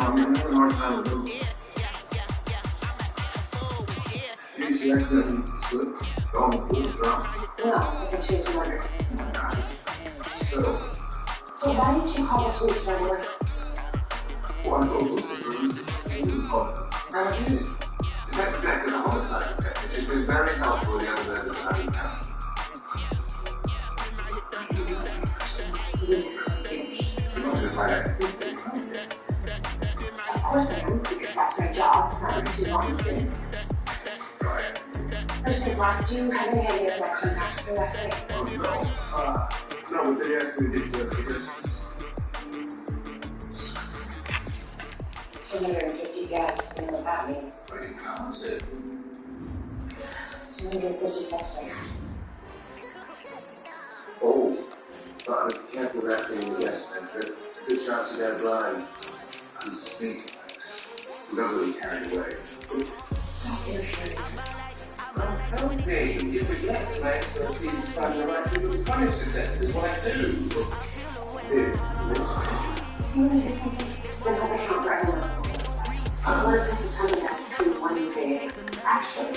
I'm having a hard time with them. She accidentally slipped on the pool drop. No, I think she was murdered. So why didn't you call the police right away? Well, I told those papers they didn't call them. I did. That's exactly the homicide detective. She's been very helpful the other day that I didn't have. You don't just like that. Of course I am, because that's my job, not because you want me to. Right. First things last, do you have any idea of what contact for last night? Oh, no. No, but they asked me to get the figures. 250 gas, you know what that means. Pretty compensated. 250 suspects. Oh, but I can't do that thing yes, Patrick. It's a good chance you got blind. I'm speaking. We don't really carry away. Stop interfering. Okay, you forget my expertise is finding the right people to punish detectives is what I do. You want to say something? Then have a count right now. What if this is something that's between one and three? Actually,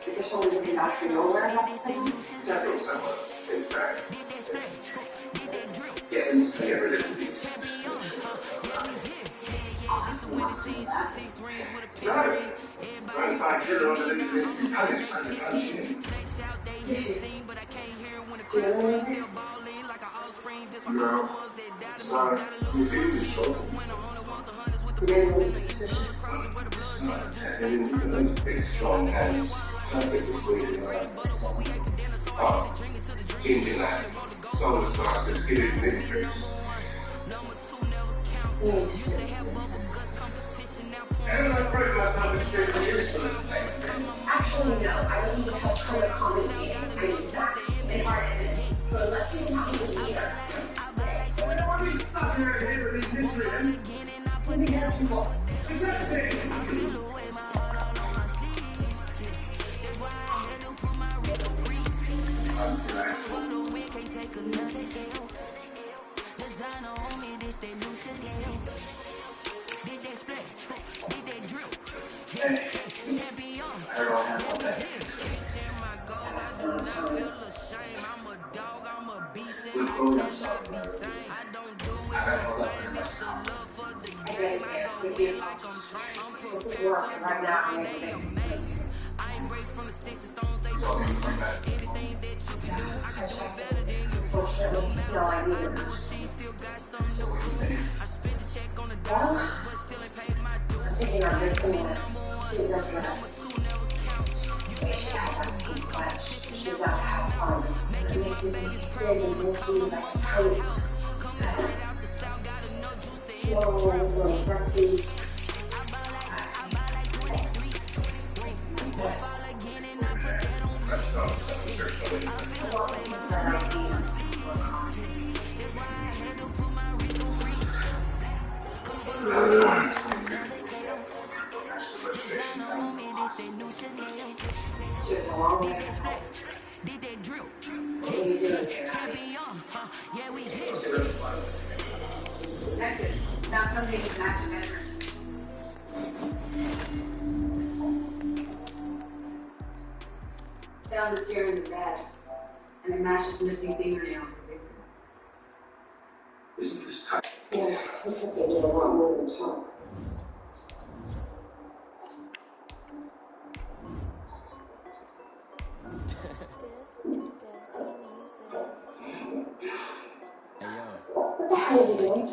is there someone who can vouch for your whereabouts then? Several someone, in fact. Get them to get rid of these. Sorry. Right back here under these things to be punished by the punishing. No. Sorry. You feel this trouble. Big strong hands. Can't get this weight changing that. Solar stars, get it matrix. And I pray myself to stay for years for this thing. Actually, no. I don't need to help kind of commentating. I need facts and hard so let's see what happens here. Well, I don't want to be stuck here and hit with these nutrients. Let me get people. Exactly. This is working right now. I'm making it. Unfortunately, no idea. Well, I'm thinking I'm going to shoot them for us. She was out to have fun. It makes me big and bulky, like tight. Slow, a little sexy. She was a long way. What are you doing here? Detective, found something in the master bedroom. Found a serum in the bed, and it matches missing fingernail of the victim. Isn't this tight? Yeah, looks like they did a lot more than talk. What the hell are you doing?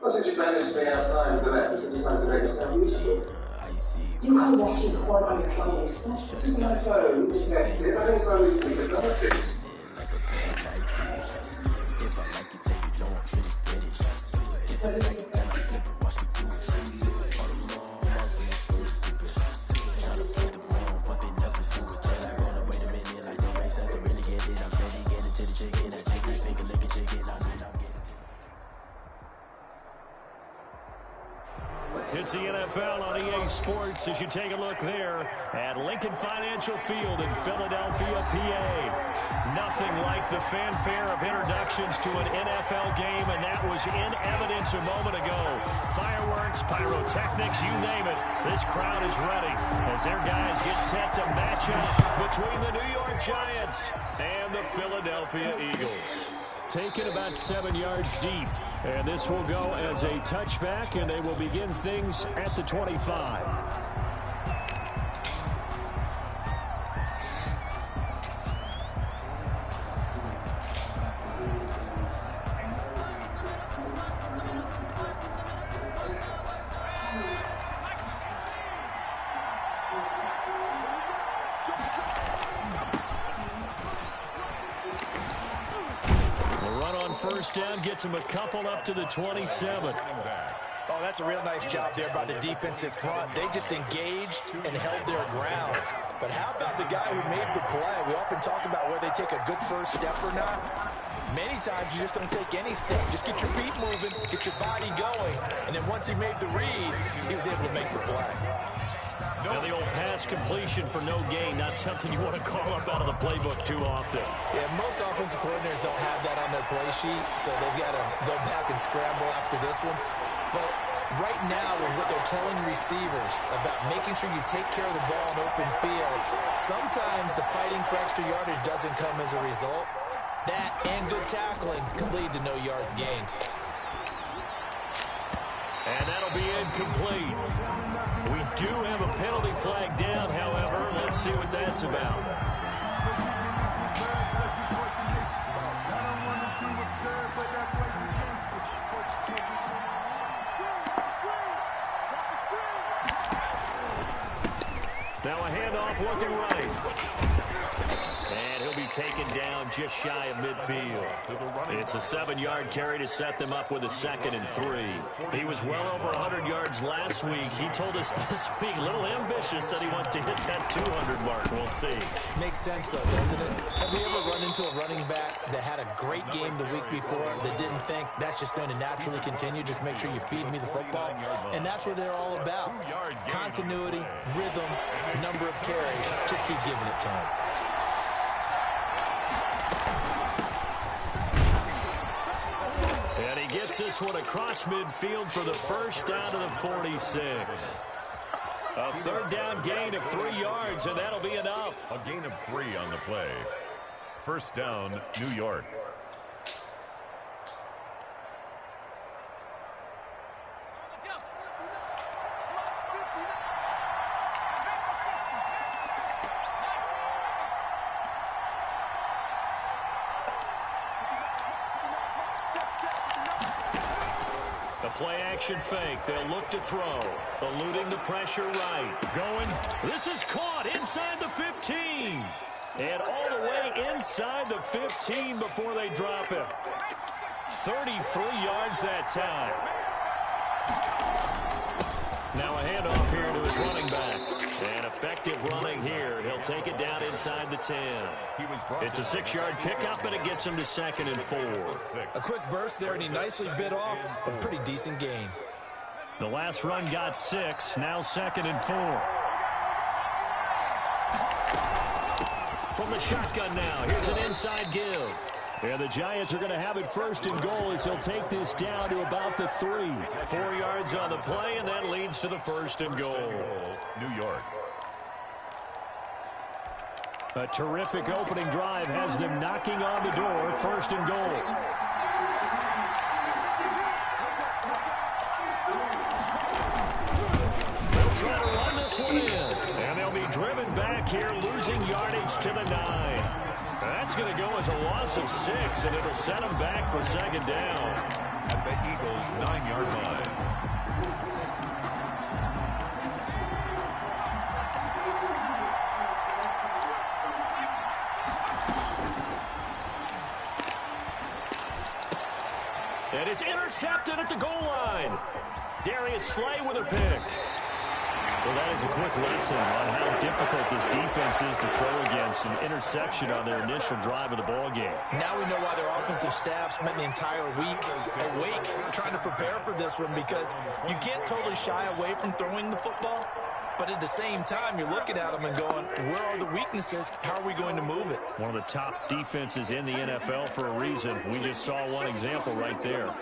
Well, since you banished me outside for that, you decided to make yourself useful. You come watching porn on your phone. This is my phone. You disconnect it. I think it's only to the politics. It's the NFL on EA Sports as you take a look there at Lincoln Financial Field in Philadelphia, PA. Nothing like the fanfare of introductions to an NFL game, and that was in evidence a moment ago. Fireworks, pyrotechnics, you name it. This crowd is ready as their guys get set to match up between the New York Giants and the Philadelphia Eagles. Taken about 7 yards deep. And this will go as a touchback, and they will begin things at the 25. First down gets him a couple up to the 27. Oh, that's a real nice job there by the defensive front. They just engaged and held their ground. But how about the guy who made the play? We often talk about whether they take a good first step or not. Many times you just don't take any step. Just get your feet moving, get your body going. And then once he made the read, he was able to make the play. Now the old pass completion for no gain, not something you want to call up out of the playbook too often. Yeah, most offensive coordinators don't have that on their play sheet, so they've got to go back and scramble after this one. But right now, with what they're telling receivers about making sure you take care of the ball in open field, sometimes the fighting for extra yardage doesn't come as a result. That and good tackling can lead to no yards gained. And that'll be incomplete. We do have a penalty flag down, however. Let's see what that's about. Now a handoff looking right. And he'll be taken down just shy of midfield. It's a 7-yard carry to set them up with a 2nd and 3. He was well over 100 yards last week. He told us this week, a little ambitious, that he wants to hit that 200 mark. We'll see. Makes sense, though, doesn't it? Have we ever run into a running back that had a great game the week before that didn't think that's just going to naturally continue? Just make sure you feed me the football. And that's what they're all about. Continuity, rhythm, number of carries. Just keep giving it to him. And he gets this one across midfield for the first down to the 46. A 3rd down gain of 3 yards, and that'll be enough. A gain of 3 on the play. First down, New York. Play-action fake. They'll look to throw. Eluding the pressure right. Going. This is caught inside the 15. And all the way inside the 15 before they drop him. 33 yards that time. Now a handoff here to his running back. And effective running here. He'll take it down inside the 10. It's a 6-yard pickup, and it gets him to 2nd and 4. A quick burst there, and he nicely bit off a pretty decent gain. The last run got 6. Now 2nd and 4. From the shotgun now. Here's an inside give. And the Giants are going to have it 1st and goal as he'll take this down to about the 3. 4 yards on the play, and that leads to the 1st and goal. New York. A terrific opening drive has them knocking on the door. 1st and goal. They'll try to run this one in. And they'll be driven back here, losing yardage to the 9. That's going to go as a loss of 6, and it'll set them back for 2nd down. At the Eagles' 9-yard line. And it's intercepted at the goal line. Darius Slay with a pick. Well, that is a quick lesson on how difficult this defense is to throw against an interception on their initial drive of the ball game. Now we know why their offensive staff spent the entire week awake trying to prepare for this one, because you can't totally shy away from throwing the football, but at the same time, you're looking at them and going, where are the weaknesses? How are we going to move it? One of the top defenses in the NFL for a reason. We just saw one example right there.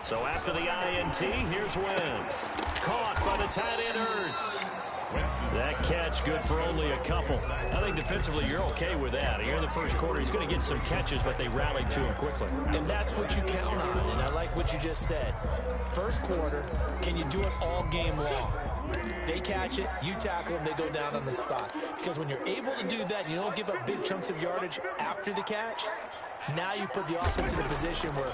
So after the INT, here's Wentz. Caught by the tight end Ertz. That catch good for only a couple. I think defensively you're okay with that. Here in the first quarter, he's going to get some catches, but they rallied to him quickly. And that's what you count on, and I like what you just said. First quarter, can you do it all game long? They catch it, you tackle them, they go down on the spot. Because when you're able to do that, you don't give up big chunks of yardage after the catch. Now you put the offense in a position where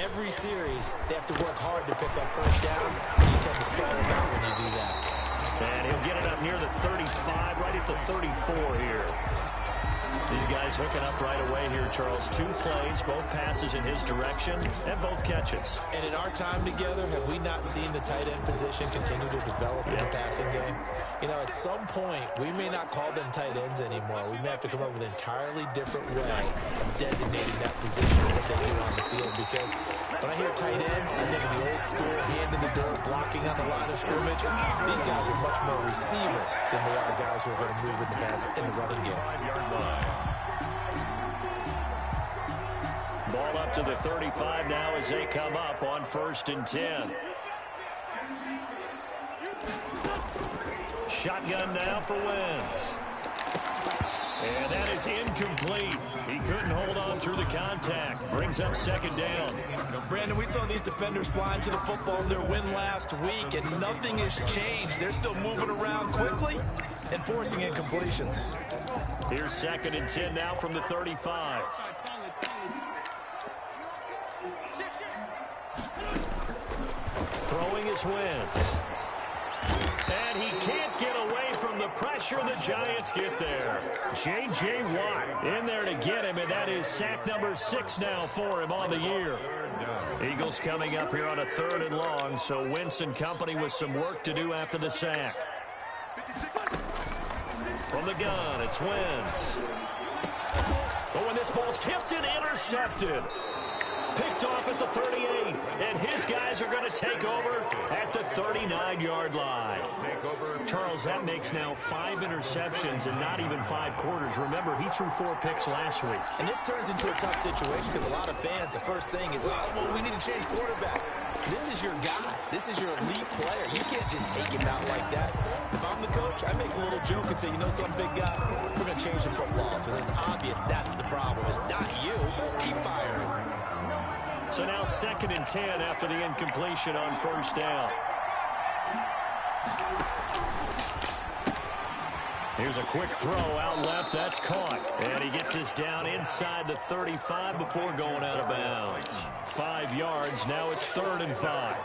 every series they have to work hard to pick up first downs, and you tend to stall them out when you do that. And he'll get it up near the 35, right at the 34 here. These guys hooking up right away here, Charles. 2 plays, both passes in his direction, and both catches. And in our time together, have we not seen the tight end position continue to develop in the passing game? You know, at some point, we may not call them tight ends anymore. We may have to come up with an entirely different way of designating that position and what they do on the field. Because when I hear tight end, I think of the old school, hand in the dirt, blocking on the line of scrimmage. These guys are much more receiver than they are guys who are going to move in the pass in the running game. 5-yard line. Ball up to the 35 now as they come up on 1st and 10. Shotgun now for Wentz. And that is incomplete. He couldn't hold on through the contact. Brings up 2nd down. Brandon, we saw these defenders flying to the football in their win last week, and nothing has changed. They're still moving around quickly and forcing incompletions. Here's 2nd and 10 now from the 35. Throwing is Wentz. And he can't get away from the pressure. The Giants get there. J.J. Watt in there to get him, and that is sack number 6 now for him on the year. Eagles coming up here on a 3rd and long, so Wentz and company with some work to do after the sack. From the gun, it's Wentz. But when this ball's tipped and intercepted. Picked off at the 38, and his guys are going to take over at the 39-yard line. Charles, that makes now 5 interceptions and not even 5 quarters. Remember, he threw 4 picks last week. And this turns into a tough situation because a lot of fans, the first thing is, oh, well, we need to change quarterbacks. This is your guy. This is your elite player. You can't just take him out like that. If I'm the coach, I make a little joke and say, you know something, big guy? We're going to change the football. So it's obvious that's the problem. It's not you. Keep firing. So now 2nd and 10 after the incompletion on 1st down. Here's a quick throw out left. That's caught. And he gets this down inside the 35 before going out of bounds. 5 yards. Now it's 3rd and 5.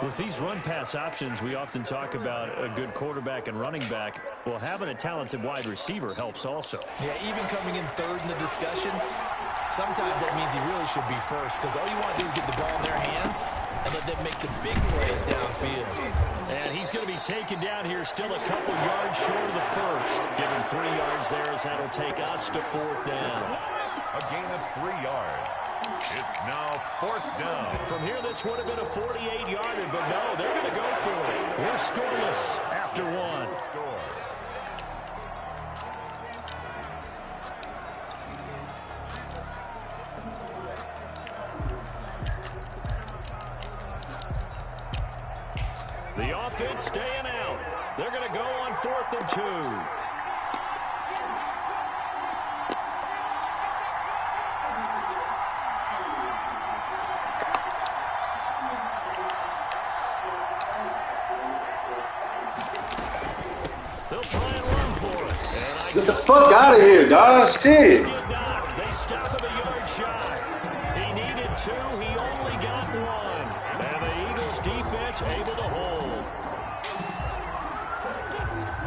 With these run-pass options, we often talk about a good quarterback and running back. Well, having a talented wide receiver helps also. Yeah, even coming in 3rd in the discussion, sometimes that means he really should be first, because all you want to do is get the ball in their hands and let them make the big plays downfield. And he's going to be taken down here, still a couple yards short of the first. Give him 3 yards there, as that'll take us to 4th down. A gain of 3 yards. It's now 4th down. From here, this would have been a 48-yarder, but no, they're going to go for it. We're scoreless after 1. The offense staying out. They're going to go on 4th and 2. They'll try and run for it. Get the fuck out of here, dog. Shit. They stop him a yard shy. He needed 2. He only got 1. And the Eagles defense able to hold.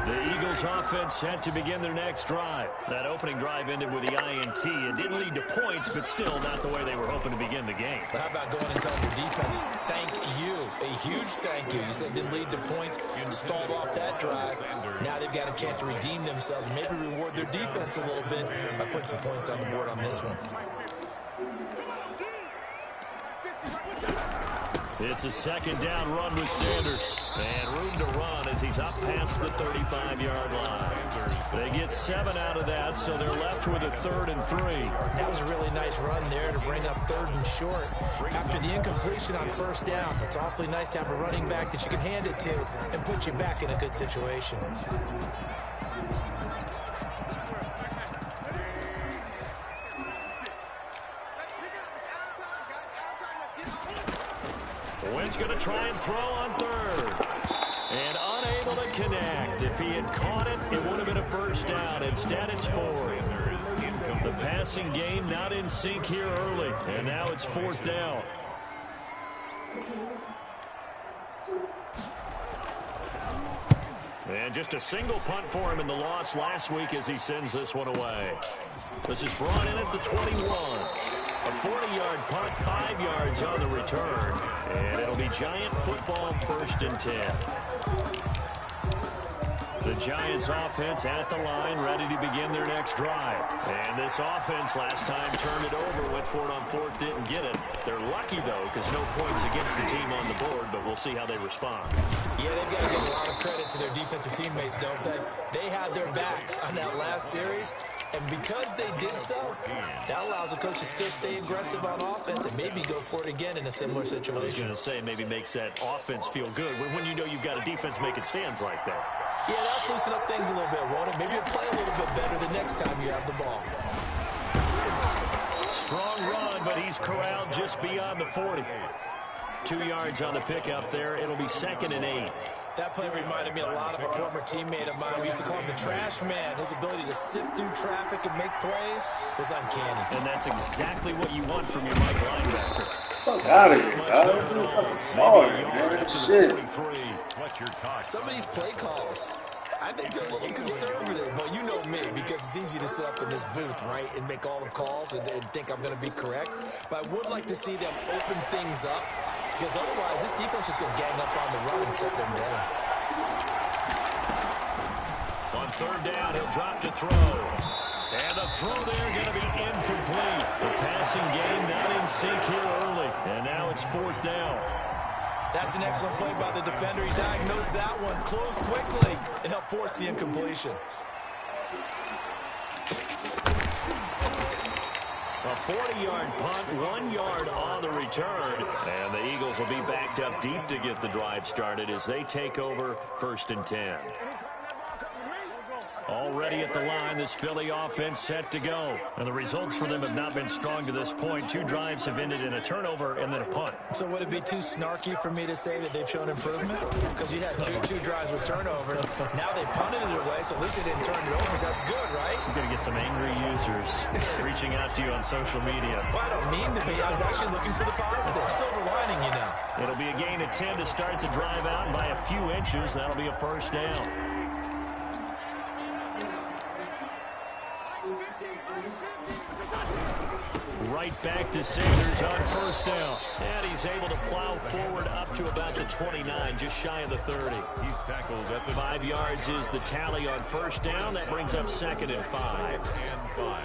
The Eagles offense set to begin their next drive. That opening drive ended with the INT. It didn't lead to points, but still not the way they were hoping to begin the game. But how about going and telling your defense, thank you, a huge thank you. You said it didn't lead to points, stalled off that drive. Now they've got a chance to redeem themselves, maybe reward their defense a little bit by putting some points on the board on this one. It's a second down run with Sanders. And room to run as he's up past the 35-yard line. They get 7 out of that, so they're left with a 3rd and 3. That was a really nice run there to bring up 3rd and short. After the incompletion on 1st down, it's awfully nice to have a running back that you can hand it to and put you back in a good situation. Wynn's going to try and throw on 3rd. And unable to connect. If he had caught it, it would have been a 1st down. Instead, it's 4. The passing game not in sync here early. And now it's 4th down. And just a single punt for him in the loss last week as he sends this one away. This is brought in at the 21. A 40-yard punt, 5 yards on the return. And it'll be Giant football, 1st and 10. The Giants offense at the line, ready to begin their next drive. And this offense last time turned it over, went for it on 4th, didn't get it. They're lucky, though, because no points against the team on the board, but we'll see how they respond. Yeah, they've got to give a lot of credit to their defensive teammates, don't they? They had their backs on that last series, and because they did so, that allows the coach to still stay aggressive on offense and maybe go for it again in a similar situation. I was going to say, maybe makes that offense feel good when you know you've got a defense making stands like that. Yeah, that'll loosen up things a little bit, won't it? Maybe you'll play a little bit better the next time you have the ball. Strong run, but he's corralled just beyond the 40. 2 yards on the pickup there. It'll be 2nd and 8. That play reminded me a lot of a former teammate of mine. We used to call him the trash man. His ability to sift through traffic and make plays was uncanny. And that's exactly what you want from your Mike linebacker. Fuck out of here, dog. This is fucking sorry, man. Shit. Some of these play calls, I think they're a little conservative, but you know me, because it's easy to sit up in this booth, right, and make all the calls and think I'm going to be correct. But I would like to see them open things up, because otherwise this defense is going to gang up on the run and shut them down. On 3rd down, he'll drop to throw. And the throw there going to be incomplete. The passing game not in sync here early. And now it's 4th down. That's an excellent play by the defender. He diagnosed that one, closed quickly, and helped force the incompletion. A 40-yard punt, 1 yard on the return. And the Eagles will be backed up deep to get the drive started as they take over 1st and 10. Already at the line, this Philly offense set to go. And the results for them have not been strong to this point. 2 drives have ended in a turnover and then a punt. So would it be too snarky for me to say that they've shown improvement? Because you had two drives with turnovers. Now they punted it away, so at least they didn't turn it over. So that's good, right? You're going to get some angry users reaching out to you on social media. Well, I don't mean to be. I was actually looking for the positive. Silver lining, you know. It'll be a gain of 10 to start the drive out, and by a few inches, that'll be a 1st down. Right back to Sanders on 1st down. And he's able to plow forward up to about the 29, just shy of the 30. He's tackled at the 5 yards is the tally on 1st down. That brings up 2nd and 5. and 5.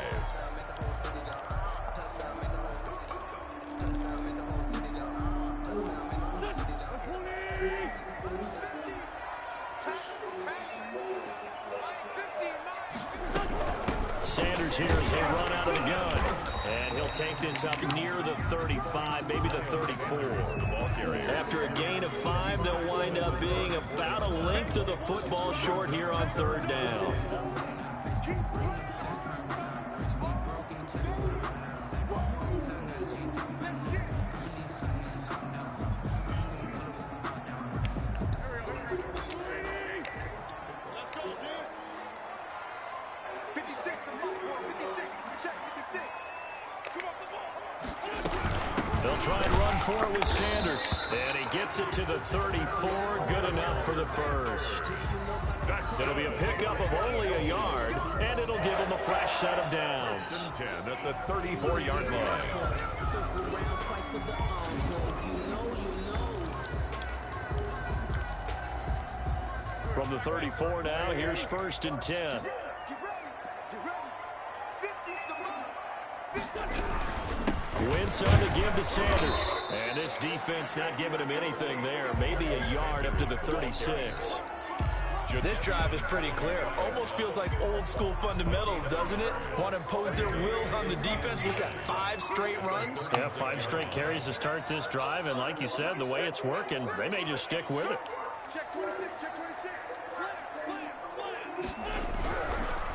Sanders here as they run out of the gun. And he'll take this up near the 35, maybe the 34. After a gain of 5, they'll wind up being about a length of the football short here on 3rd down. They'll try and run for it with Sanders. And he gets it to the 34. Good enough for the first. It'll be a pickup of only a yard, and it'll give him a fresh set of downs. 10 at the 34-yard line. From the 34 now, here's 1st and 10. Wentz on the give to Sanders. And this defense not giving him anything there. Maybe a yard up to the 36. This drive is pretty clear. Almost feels like old school fundamentals, doesn't it? Want to impose their will on the defense. Was that 5 straight runs? Yeah, 5 straight carries to start this drive. And like you said, the way it's working, they may just stick with it.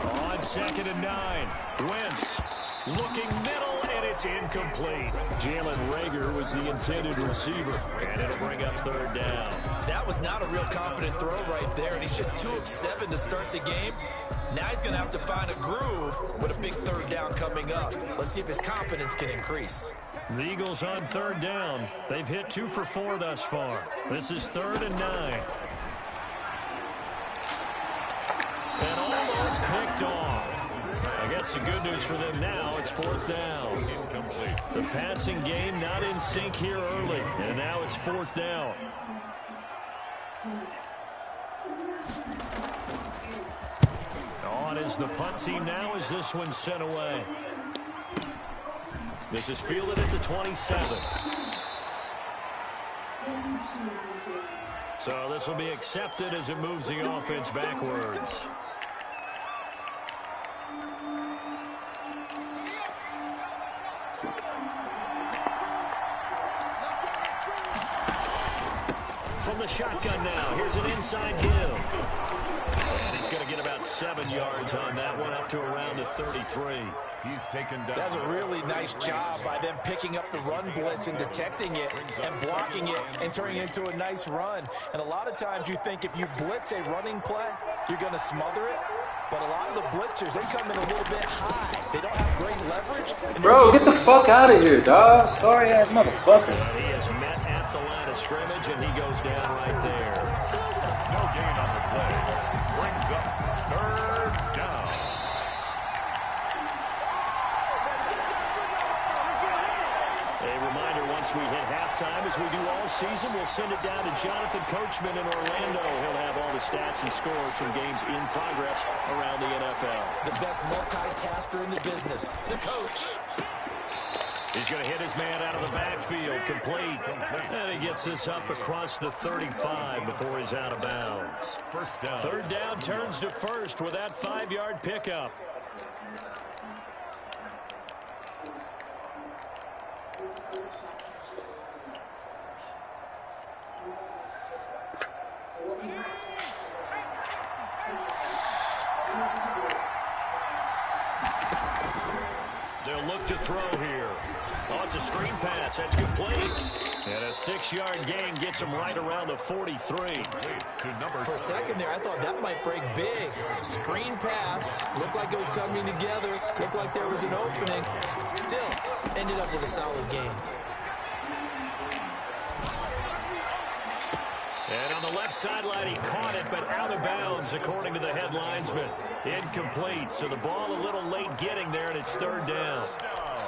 On 2nd and 9, Wentz looking middle, and it's incomplete. Jalen Reagor was the intended receiver, and it'll bring up 3rd down. That was not a real confident throw right there, and he's just 2 of 7 to start the game. Now he's going to have to find a groove with a big 3rd down coming up. Let's see if his confidence can increase. The Eagles on 3rd down. They've hit 2 for 4 thus far. This is 3rd and 9. And almost picked off. I guess the good news for them now, it's 4th down. Incomplete. The passing game not in sync here early, and now it's 4th down. On is the punt team now as this one's sent away. This is fielded at the 27. So this will be accepted as it moves the offense backwards. From the shotgun now, here's an inside give. And he's going to get about 7 yards on that one, up to around the 33. He's taken down. That's a really nice job by them picking up the run blitz and detecting it and blocking it and turning it into a nice run. And a lot of times you think if you blitz a running play, you're going to smother it. But a lot of the blitzers, they come in a little bit high. They don't have great leverage. Bro, get the fuck out of here, dog. Sorry ass motherfucker. And he is met at the line of scrimmage, and he goes down right there. No gain on the play. Brings up 3rd down. A reminder, once we hit halftime, as we do all season, we'll send it down to Jonathan Coachman in Orlando. He'll have all the stats and scores from games in progress around the NFL. The best multitasker in the business, the coach. He's going to hit his man out of the backfield, complete. And he gets this up across the 35 before he's out of bounds. 1st down. 3rd down turns to 1st with that 5-yard pickup. They'll look to throw here. Oh, it's a screen pass. That's complete. And a 6-yard gain gets him right around the 43. For a second there, I thought that might break big. Screen pass. Looked like it was coming together. Looked like there was an opening. Still, ended up with a solid gain. And on the left sideline, he caught it, but out of bounds, according to the head linesman. Incomplete. So the ball a little late getting there, and it's 3rd down.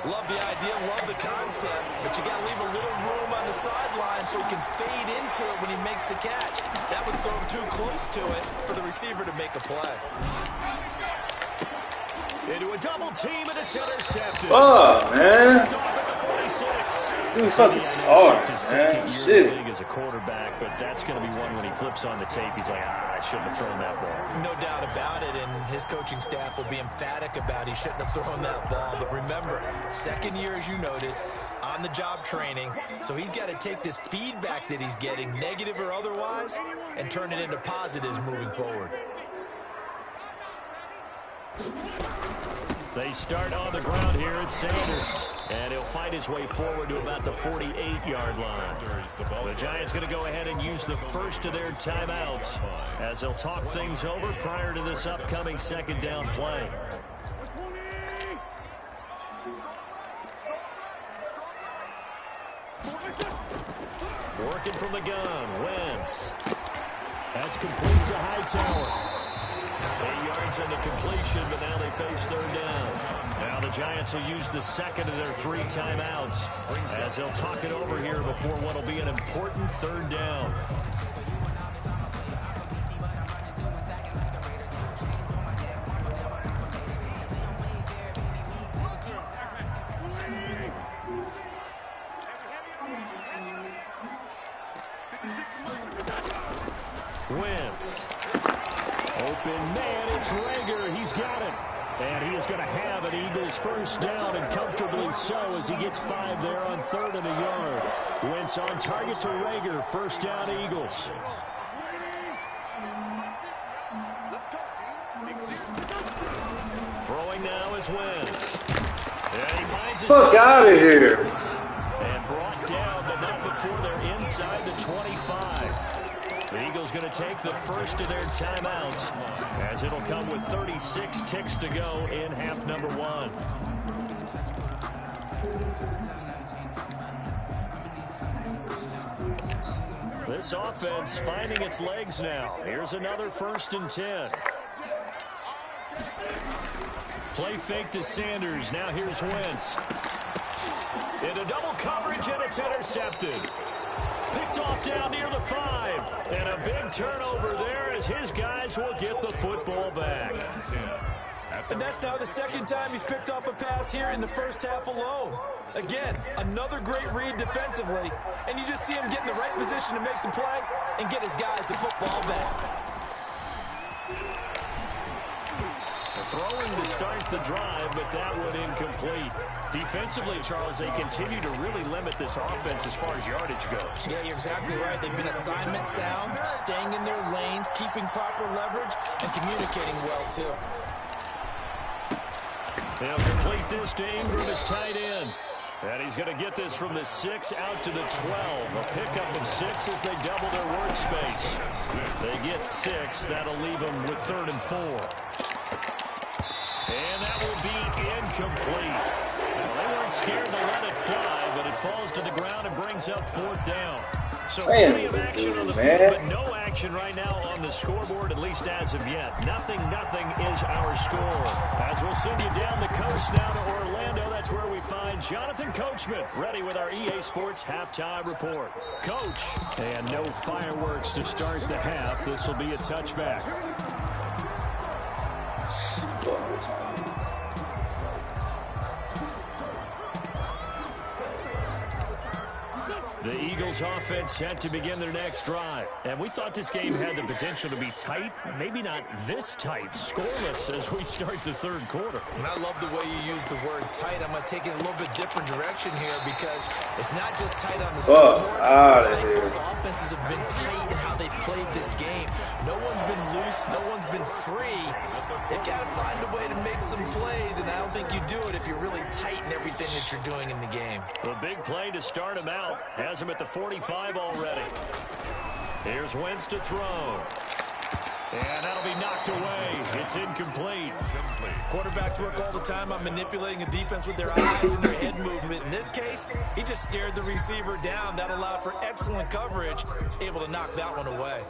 Love the idea, love the concept, but you got to leave a little room on the sideline so he can fade into it when he makes the catch. That was thrown too close to it for the receiver to make a play. Into a double team, and it's intercepted. Oh, man. Dude, fucking He's sorry, his man. second year Shit. in the league as a quarterback, but that's going to be one when he flips on the tape. He's like, I shouldn't have thrown that ball. No doubt about it, and his coaching staff will be emphatic about he shouldn't have thrown that ball. But remember, 2nd year, as you noted, on-the-job training, so he's got to take this feedback that he's getting, negative or otherwise, and turn it into positives moving forward. They start on the ground here at Sanders. And he'll fight his way forward to about the 48-yard line. The Giants going to go ahead and use the first of their timeouts as they'll talk things over prior to this upcoming 2nd down play. from the gun. Wentz. That's complete to Hightower. 8 yards on the completion, but now they face third down. Now the Giants will use the second of their 3 timeouts as they'll talk it over here before what will be an important third down. Wentz. Open man, it's Rager. He's got it. And he is going to have an Eagles first down, and comfortably so as he gets 5 there on 3rd and a yard. Wentz on target to Rager. First down, Eagles. Throwing now is Wentz. And he finds his Fuck out of here. And brought down, but not before they're inside the 25. The Eagles going to take the first of their timeouts as it'll come with 36 ticks to go in half number 1. This offense finding its legs now. Here's another 1st and 10. Play fake to Sanders. Now here's Wentz. Into double coverage, and it's intercepted. Picked off down near the 5. And a big turnover there as his guys will get the football back. And that's now the 2nd time he's picked off a pass here in the first half alone. Again, another great read defensively. And you just see him get in the right position to make the play and get his guys the football back. Throwing to start the drive, but that one incomplete. Defensively, Charles, they continue to really limit this offense as far as yardage goes. Yeah, you're exactly right. They've been assignment sound, staying in their lanes, keeping proper leverage, and communicating well, too. They'll complete this to Ingram as tight end. And he's going to get this from the 6 out to the 12. A pickup of 6 as they double their workspace. They get 6. That'll leave them with 3rd and 4. And that will be incomplete. Well, they weren't scared to let it fly, but it falls to the ground and brings up 4th down. So plenty of action on the field, but no action right now on the scoreboard, at least as of yet. Nothing is our score. As we'll send you down the coast now to Orlando, that's where we find Jonathan Coachman, ready with our EA Sports halftime report. Coach, and no fireworks to start the half. This will be a touchback. The Eagles offense set to begin their next drive. And we thought this game had the potential to be tight, maybe not this tight, scoreless as we start the 3rd quarter. And I love the way you use the word tight. I'm going to take it in a little bit different direction here because it's not just tight on the scoreboard. Both offenses have been tight in how they played this game. No one's been loose. No one's been free. They've got to find a way to make some plays, and I don't think you do it if you're really tight in everything that you're doing in the game. The big play to start him out. Has him at the 45 already. Here's Wentz to throw. And that'll be knocked away. It's incomplete. Quarterbacks work all the time on manipulating a defense with their eyes and their head movement. In this case, he just stared the receiver down. That allowed for excellent coverage, able to knock that one away.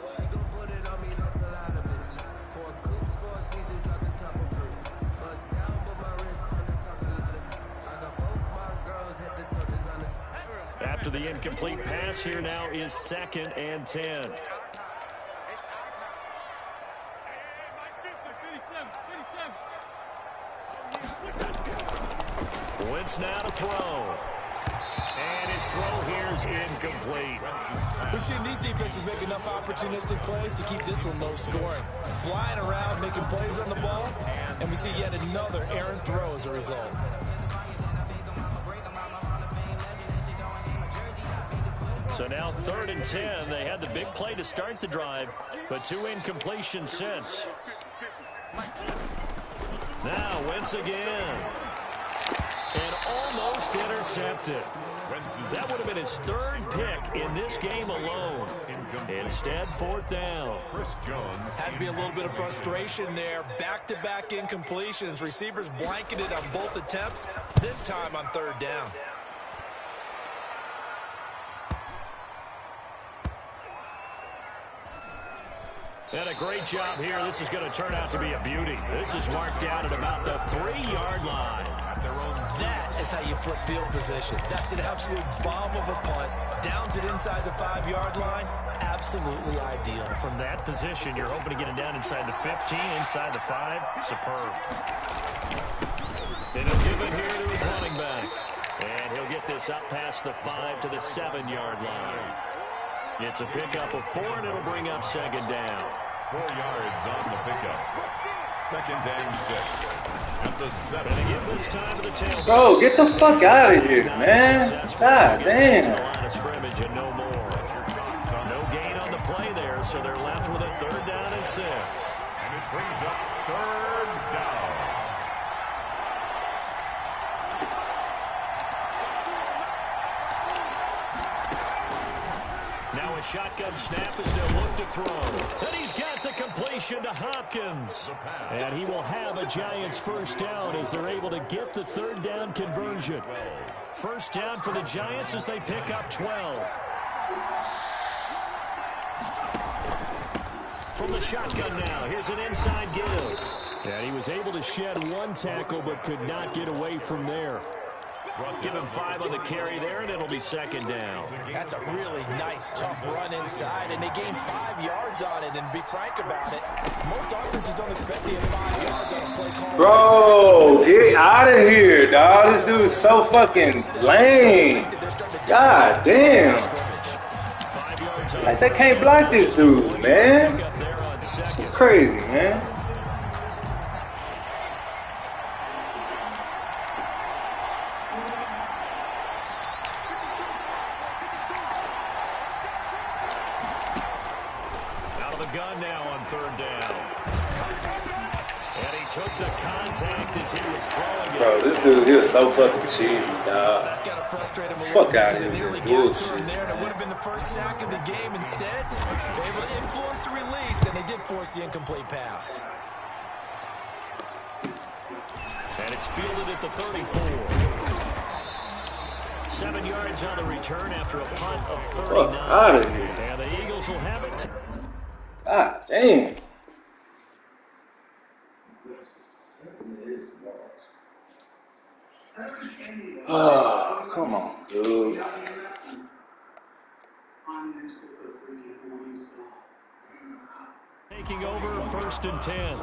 After the incomplete pass, here now is 2nd and 10. Wentz now to throw. And his throw here is incomplete. We've seen these defenses make enough opportunistic plays to keep this one low scoring. Flying around, making plays on the ball, and we see yet another errant throw as a result. So now 3rd and 10. They had the big play to start the drive, but 2 incompletions since. Now Wentz again. And almost intercepted. That would have been his 3rd pick in this game alone. Instead, 4th down. Has to be a little bit of frustration there. Back-to-back incompletions. Receivers blanketed on both attempts, this time on 3rd down. And a great job here. This is going to turn out to be a beauty. This is marked down at about the 3-yard line. That is how you flip field position. That's an absolute bomb of a punt. Downs it inside the 5-yard line. Absolutely ideal. From that position, you're hoping to get it down inside the 15, inside the 5. Superb. And he'll give it here to his running back. And he'll get this up past the 5 to the 7-yard line. It's a pickup of 4, and it'll bring up second down. 4 yards on the pickup. Second and 6. At the 7. And again this time to the tailback. Bro, get the fuck out of here, man. God damn. Line of scrimmage and no more. No gain on the play there, so they're left with a 3rd down and 6. And it brings up 3rd down. Now a shotgun snap as they'll look to throw. And he's got the completion to Hopkins. And he will have a Giants 1st down as they're able to get the 3rd down conversion. 1st down for the Giants as they pick up 12. From the shotgun now, here's an inside give. And he was able to shed 1 tackle but could not get away from there. Give him 5 on the carry there, and it'll be 2nd down. That's a really nice, tough run inside, and they gained 5 yards on it. And to be frank about it, most offenses don't expect to get 5 yards on a play call. Bro, get out of here, dog. This dude's so fucking lame. God damn. Like, they can't block this dude, man. It's crazy, man. Gun now on 3rd down. And he took the contact as he was throwing it. Bro, this dude, he was so fucking cheesy, dog. That's got to frustrate him a Fuck little out because of it here, nearly man. got to him there, and it would have been the 1st sack of the game. Instead, they were able to influence the release, and they did force the incomplete pass. And it's fielded at the 34. 7 yards on the return after a punt of 39. Fuck out of here. And the Eagles will have it. God damn. Oh, come on, dude. Taking over 1st and 10.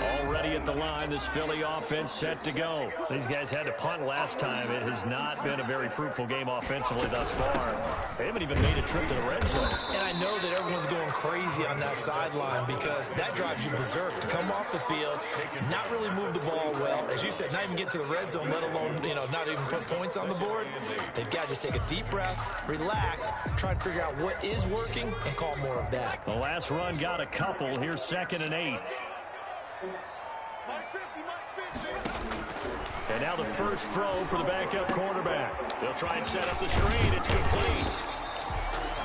Already at the line, this Philly offense set to go. These guys had to punt last time. It has not been a very fruitful game offensively thus far. They haven't even made a trip to the red zone. And I know that everyone's going crazy on that sideline because that drives you berserk to come off the field, not really move the ball well. As you said, not even get to the red zone, let alone, not even put points on the board. They've got to just take a deep breath, relax, try and figure out what is working, and call more of that. The last run got a couple. Here's 2nd and 8. And now the first throw for the backup cornerback. They'll try and set up the screen. It's complete.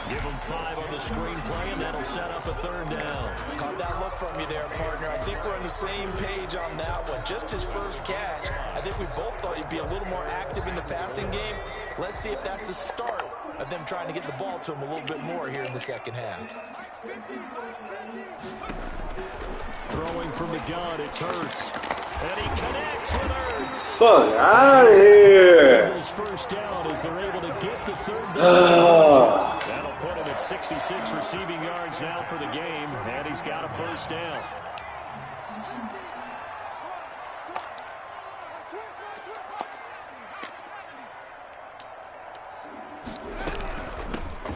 Give them 5 on the screen play, and that'll set up a 3rd down. Caught that look from you there, partner. I think we're on the same page on that one. Just his first catch. I think we both thought he'd be a little more active in the passing game. Let's see if that's the start of them trying to get the ball to him a little bit more here in the 2nd half. Throwing from the gun, it's Hurts. And he connects with Hurts. Fuck out of here. Eagles 1st down as they're able to get the 3rd down. That'll put him at 66 receiving yards now for the game, and he's got a 1st down.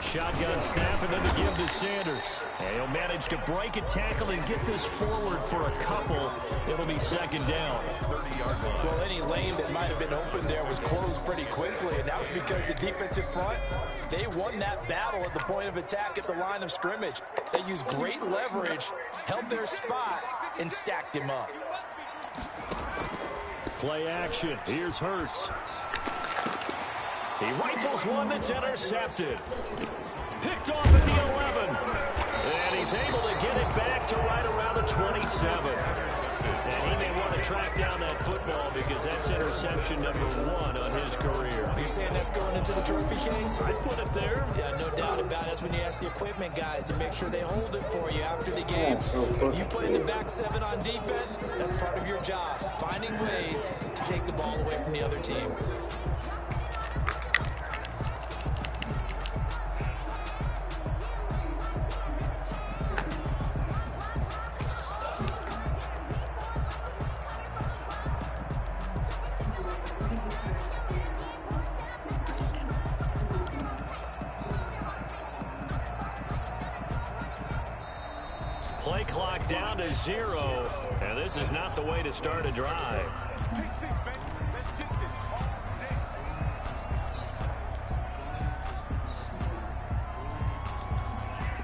Shotgun snap and then the give to Sanders. And he'll manage to break a tackle and get this forward for a couple. It'll be 2nd down. Well, any lane that might have been open there was closed pretty quickly, and that was because the defensive front, they won that battle at the point of attack at the line of scrimmage. They used great leverage, held their spot, and stacked him up. Play action. Here's Hurts. He rifles one that's intercepted. Picked off at the 11. And And he's able to get it back to right around the 27. And he may want to track down that football because that's interception number 1 on his career. You're saying that's going into the trophy case? I'd put it there. Yeah, no doubt about it. That's when you ask the equipment guys to make sure they hold it for you after the game. If you play in the back 7 on defense, that's part of your job, finding ways to take the ball away from the other team. Play clock down to 0, and this is not the way to start a drive.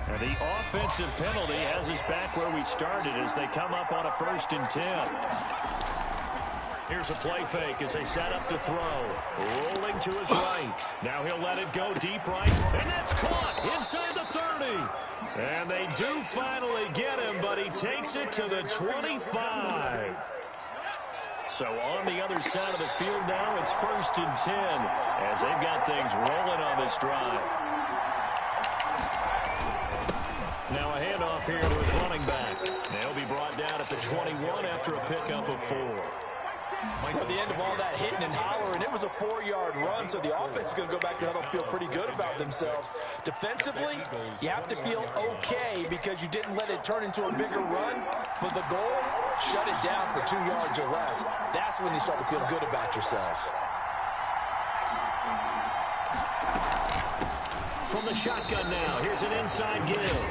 And the offensive penalty has us back where we started as they come up on a 1st and 10. Here's a play fake as they set up to throw. Rolling to his right. Now he'll let it go deep right, and that's caught inside the 30. And they do finally get him, but he takes it to the 25. So on the other side of the field now, it's 1st and 10 as they've got things rolling on this drive. Now a handoff here to his running back. They'll be brought down at the 21 after a pickup of 4. Mike, at the end of all that hitting and hollering, it was a 4-yard run, so the offense is going to go back to huddle, feel pretty good about themselves. Defensively, you have to feel okay because you didn't let it turn into a bigger run, but the goal, shut it down for 2 yards or less. That's when you start to feel good about yourselves. From the shotgun now, here's an inside give.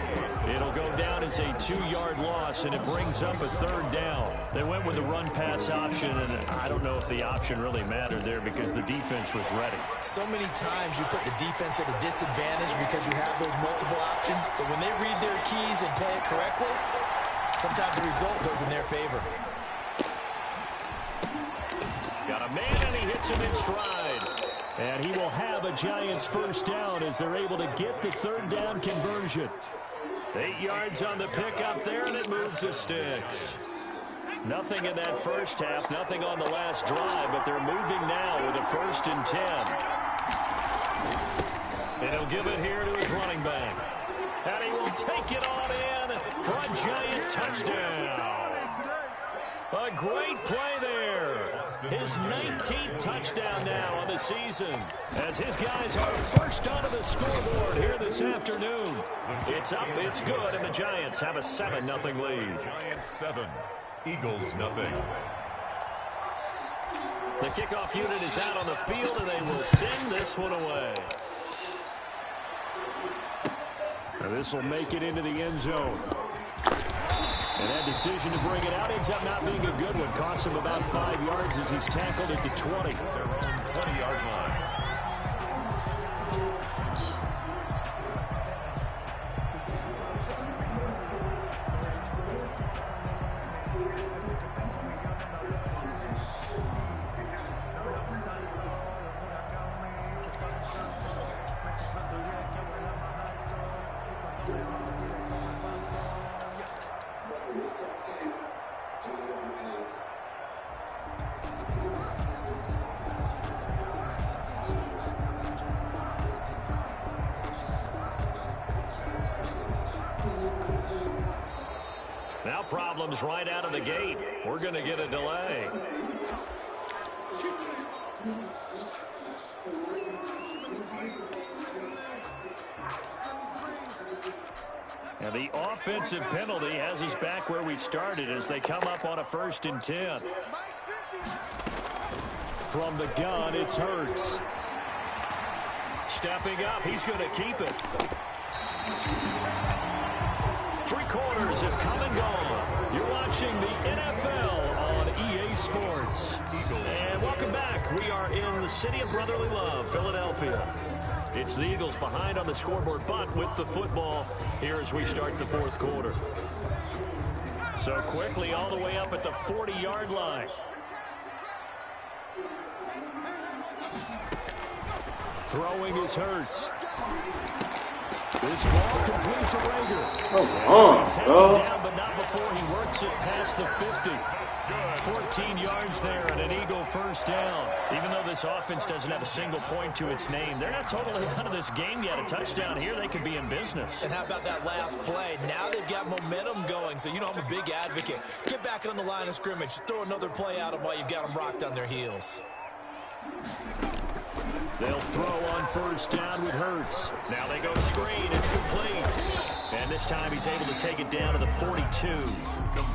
It'll go down as a 2-yard loss, and it brings up a 3rd down. They went with the run-pass option, and I don't know if the option really mattered there because the defense was ready. So many times you put the defense at a disadvantage because you have those multiple options, but when they read their keys and play it correctly, sometimes the result goes in their favor. Got a man, and he hits him in stride. And he will have a Giants 1st down as they're able to get the 3rd down conversion. 8 yards on the pickup there, and it moves the sticks. Nothing in that first half, nothing on the last drive, but they're moving now with a 1st and 10. And he'll give it here to his running back. And he will take it on in for a Giant touchdown. A great play there. His 19th touchdown now on the season as his guys are first onto the scoreboard here this afternoon. It's up, it's good, and the Giants have a 7-0 lead. Giants 7, Eagles nothing. The kickoff unit is out on the field, and they will send this one away. Now this will make it into the end zone. And that decision to bring it out ends up not being a good one. Cost him about 5 yards as he's tackled at the 20. Their own 20-yard line. Now problems right out of the gate. We're going to get a delay. And the offensive penalty has us back where we started as they come up on a 1st and 10. From the gun, it's Hurts. Stepping up, he's going to keep it. 3 quarters have come and gone. You're watching the NFL on EA Sports. And welcome back. We are in the city of brotherly love, Philadelphia. It's the Eagles behind on the scoreboard, but with the football here as we start the 4th quarter. So quickly all the way up at the 40-yard line. Throwing is Hurts. This ball complete to Rager. Come on, Taken bro. down, but not before he works it past the 50. 14 yards there and an Eagle first down. Even though this offense doesn't have a single point to its name, they're not totally out of this game yet. A touchdown here, they could be in business. And how about that last play? Now they've got momentum going, so you know I'm a big advocate. Get back on the line of scrimmage. Throw another play at them while you've got them rocked on their heels. They'll throw on first down with Hurts. Now they go screen. It's complete. And this time he's able to take it down to the 42.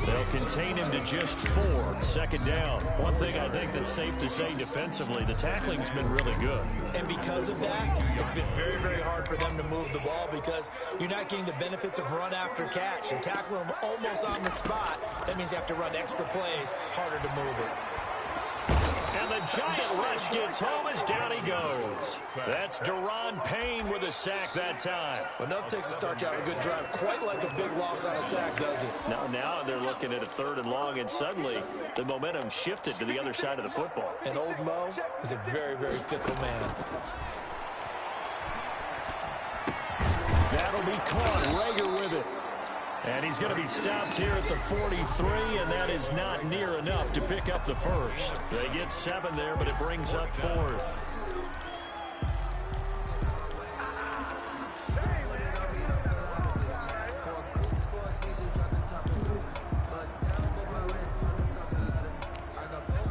They'll contain him to just 4. Second down. One thing I think that's safe to say defensively, the tackling's been really good. And because of that, it's been very, very hard for them to move the ball because you're not getting the benefits of run after catch. You tackle them almost on the spot. That means you have to run extra plays, harder to move it. And the giant rush gets home as down he goes. That's Deron Payne with a sack that time. Well, enough takes to start you out a good drive. Quite like a big loss on a sack, does it? Now they're looking at a 3rd and long, and suddenly the momentum shifted to the other side of the football. And old Mo is a very, very fickle man. That'll be caught. Rager with it. And he's going to be stopped here at the 43, and that is not near enough to pick up the first. They get 7 there, but it brings up 4th.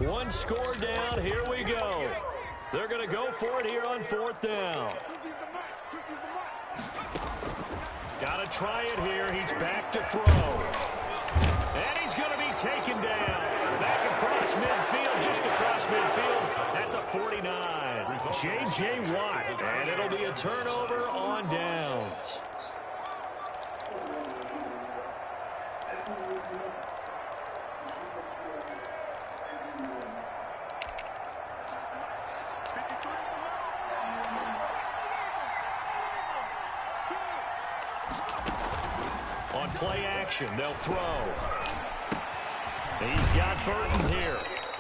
One score down. Here we go. They're going to go for it here on 4th down. Got to try it here. He's back to throw. And he's going to be taken down. Back across midfield, just across midfield at the 49. J.J. Watt. And it'll be a turnover on downs. On play action, they'll throw. He's got Burton here.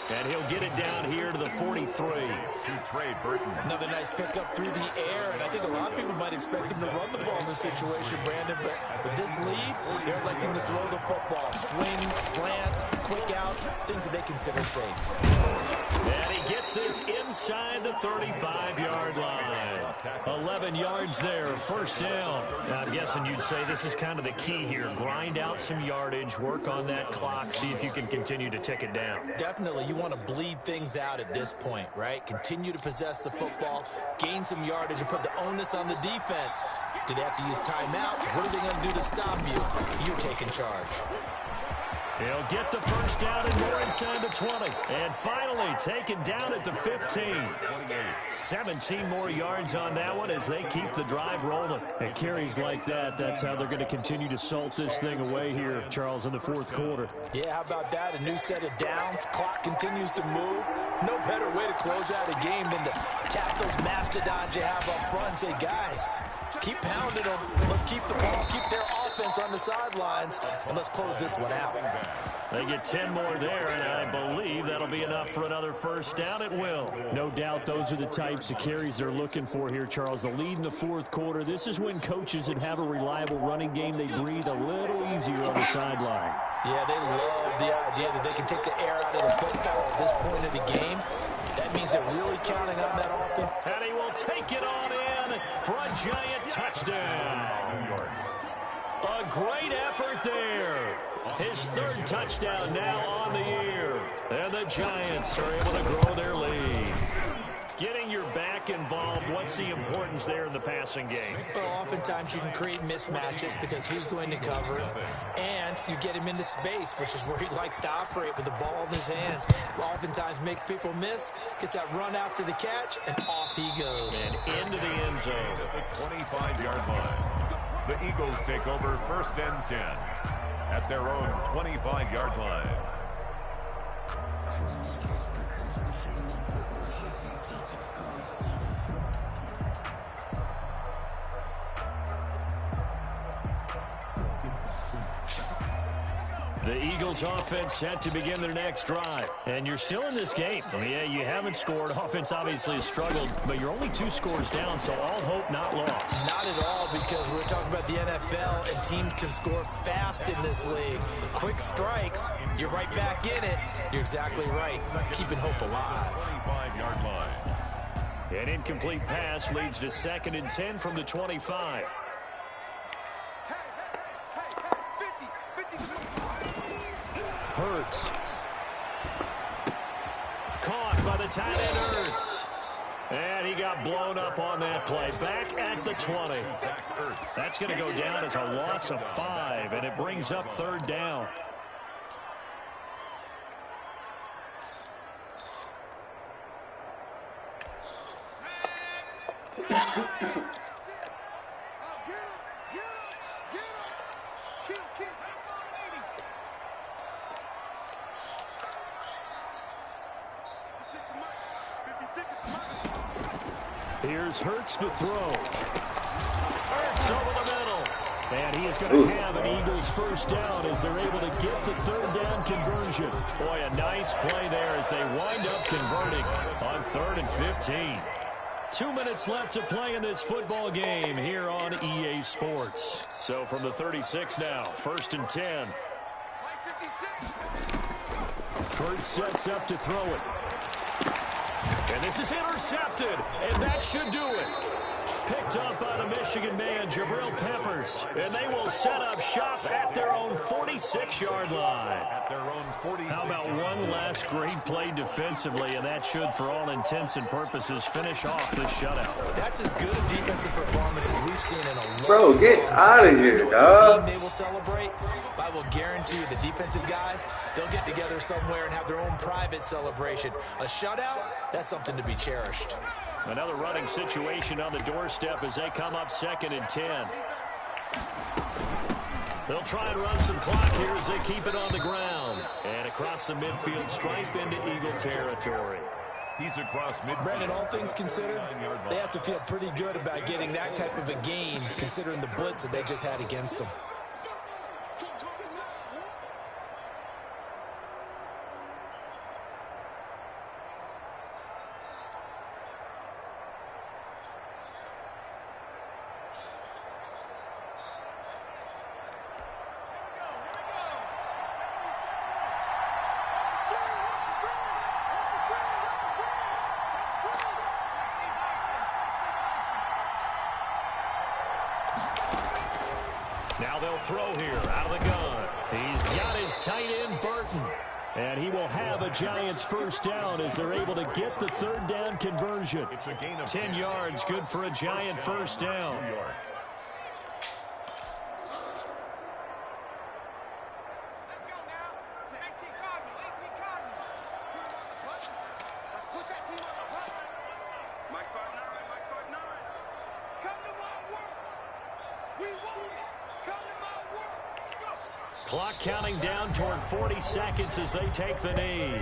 And he'll get it down here to the 43. To Trey Burton. Another nice pickup through the air, and I think a lot of people might expect him to run the ball in this situation, Brandon, but with this lead, they're electing to throw the football. Swings, slants, quick outs, things that they consider safe. And he gets this inside the 35-yard line. 11 yards there, first down. Now, I'm guessing you'd say this is kind of the key here. Grind out some yardage, work on that clock, see if you can continue to tick it down. Definitely, you want to bleed things out at this point, right? Continue to possess the football, gain some yardage, and put the onus on the defense. Do they have to use timeouts? What are they going to do to stop you? You're taking charge. He'll get the first down and more inside the 20. And finally taken down at the 15. 17 more yards on that one as they keep the drive rolling. And carries like that, that's how they're going to continue to salt this thing away here, Charles, in the 4th quarter. Yeah, how about that? A new set of downs. Clock continues to move. No better way to close out a game than to tap those mastodons you have up front and say, guys, keep pounding them. Let's keep the ball, keep their offense on the sidelines, and let's close this one out. They get 10 more there, and I believe that'll be enough for another first down. It will. No doubt those are the types of carries they're looking for here, Charles. The lead in the 4th quarter. This is when coaches that have a reliable running game, they breathe a little easier on the sideline. Yeah, they love the idea that they can take the air out of the football at this point of the game. That means they're really counting on that offense. And he will take it on in for a giant touchdown. A great effort there. His 3rd touchdown now on the year. And the Giants are able to grow their lead. Getting your back involved, what's the importance there in the passing game? Well, oftentimes you can create mismatches because who's going to cover him, and you get him into space, which is where he likes to operate with the ball in his hands. Oftentimes makes people miss, gets that run after the catch, and off he goes. And into the end zone. At the 25-yard line. The Eagles take over 1st and 10 at their own 25-yard line. The Eagles offense set to begin their next drive. And you're still in this game. I mean, yeah, you haven't scored. Offense obviously has struggled, but you're only 2 scores down, so all hope not lost. Not at all, because we're talking about the NFL, and teams can score fast in this league. Quick strikes, you're right back in it. You're exactly right. Keeping hope alive. 25-yard line. An incomplete pass leads to 2nd and 10 from the 25. Hurts. Caught by the tight end, Hurts. And he got blown up on that play. Back at the 20. That's going to go down as a loss of 5, and it brings up 3rd down. Here's Hurts to throw. Hurts over the middle. And he is going to have an Eagles first down as they're able to get the 3rd down conversion. Boy, a nice play there as they wind up converting on 3rd and 15. 2 minutes left to play in this football game here on EA Sports. So from the 36 now, 1st and 10. Hurts sets up to throw it. And this is intercepted, and that should do it. Picked up by the Michigan man, Jabril Peppers. And they will set up shop at their own 46-yard line. How about one last great play defensively, and that should, for all intents and purposes, finish off this shutout. That's as good a defensive performance as we've seen in a long time. Bro, get out of here, dog. They will celebrate. I will guarantee you the defensive guys, they'll get together somewhere and have their own private celebration. A shutout, that's something to be cherished. Another running situation on the doorstep as they come up 2nd and 10. They'll try and run some clock here as they keep it on the ground. And across the midfield stripe into Eagle territory. He's across midfield. Brandon, all things considered, they have to feel pretty good about getting that type of a game, considering the blitz that they just had against them. Now they'll throw here out of the gun. He's got his tight end, Burton. And he will have a Giants first down as they're able to get the 3rd down conversion. It's a gain of 10 yards, good for a Giant first down. Clock counting down toward 40 seconds as they take the knee.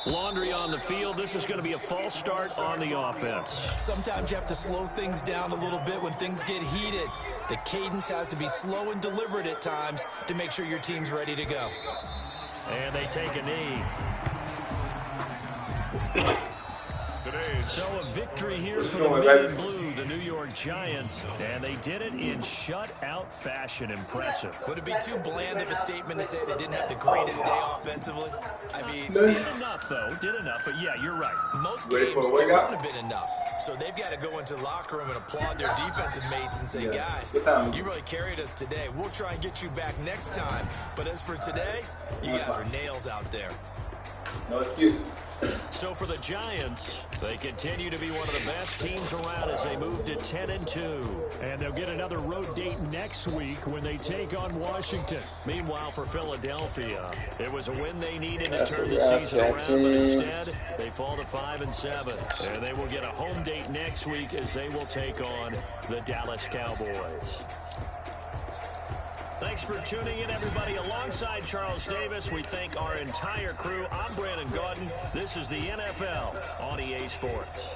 Laundry on the field. This is going to be a false start on the offense. Sometimes you have to slow things down a little bit when things get heated. The cadence has to be slow and deliberate at times to make sure your team's ready to go. And they take a knee. So a victory here for the men in blue, the New York Giants, and they did it in shutout fashion. Impressive. Would it be too bland of a statement to say they didn't have the greatest day offensively? I mean, did enough, though. Did enough, but yeah, you're right. Most games wouldn't have been enough. So they've got to go into the locker room and applaud their defensive mates and say, guys, you really carried us today. We'll try and get you back next time. But as for today, you guys are nails out there. No excuses. So for the Giants, they continue to be one of the best teams around as they move to 10-2. And they'll get another road date next week when they take on Washington. Meanwhile, for Philadelphia, it was a win they needed to That's turn a the wrap, season around, but Captain. instead, they fall to 5-7. And they will get a home date next week as they will take on the Dallas Cowboys. Thanks for tuning in, everybody. Alongside Charles Davis, we thank our entire crew. I'm Brandon Gaudin. This is the NFL on EA Sports.